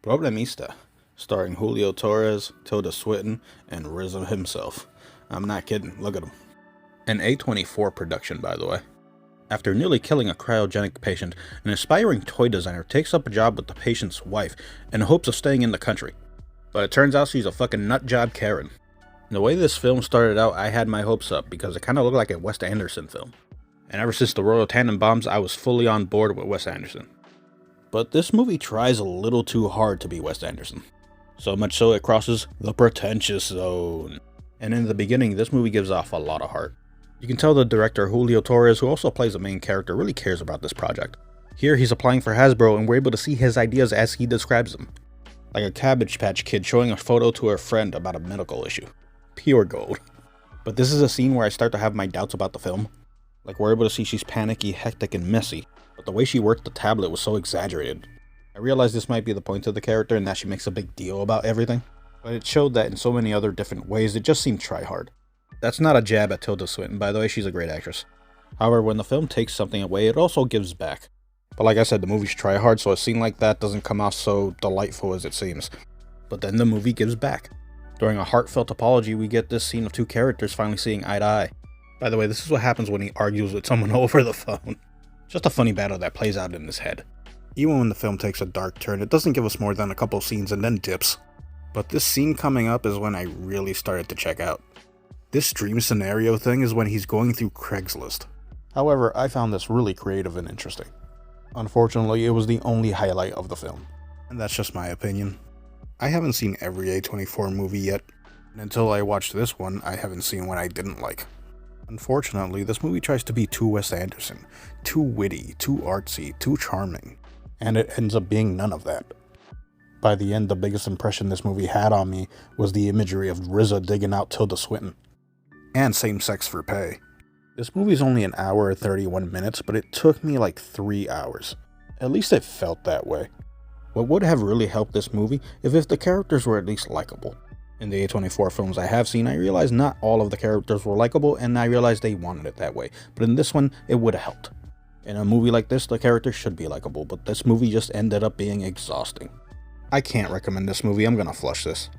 Problemista, starring Julio Torres, Tilda Swinton, and RZA himself. I'm not kidding, look at him. An A24 production, by the way. After nearly killing a cryogenic patient, an aspiring toy designer takes up a job with the patient's wife in hopes of staying in the country. But it turns out she's a fucking nutjob Karen. The way this film started out, I had my hopes up because it kind of looked like a Wes Anderson film. And ever since the Royal Tannenbaums, I was fully on board with Wes Anderson. But this movie tries a little too hard to be Wes Anderson. So much so it crosses the pretentious zone. And in the beginning, this movie gives off a lot of heart. You can tell the director Julio Torres, who also plays the main character, really cares about this project. Here he's applying for Hasbro and we're able to see his ideas as he describes them. Like a Cabbage Patch Kid showing a photo to her friend about a medical issue. Pure gold. But this is a scene where I start to have my doubts about the film. Like we're able to see she's panicky, hectic, and messy. But the way she worked the tablet was so exaggerated. I realized this might be the point of the character and that she makes a big deal about everything. But it showed that in so many other different ways, it just seemed try-hard. That's not a jab at Tilda Swinton, by the way, she's a great actress. However, when the film takes something away, it also gives back. But like I said, the movie's try-hard, so a scene like that doesn't come off so delightful as it seems. But then the movie gives back. During a heartfelt apology, we get this scene of two characters finally seeing eye to eye. By the way, this is what happens when he argues with someone over the phone. Just a funny battle that plays out in his head. Even when the film takes a dark turn, it doesn't give us more than a couple scenes and then dips. But this scene coming up is when I really started to check out. This dream scenario thing is when he's going through Craigslist. However, I found this really creative and interesting. Unfortunately, it was the only highlight of the film. And that's just my opinion. I haven't seen every A24 movie yet, and until I watched this one, I haven't seen one I didn't like. Unfortunately, this movie tries to be too Wes Anderson, too witty, too artsy, too charming, and it ends up being none of that. By the end, the biggest impression this movie had on me was the imagery of RZA digging out Tilda Swinton. And same sex for pay. This movie's only an hour and 31 minutes, but it took me like 3 hours. At least it felt that way. What would have really helped this movie if the characters were at least likable. In the A24 films I have seen, I realized not all of the characters were likable, and I realized they wanted it that way. But in this one, it would have helped. In a movie like this, the characters should be likable, but this movie just ended up being exhausting. I can't recommend this movie, I'm gonna flush this.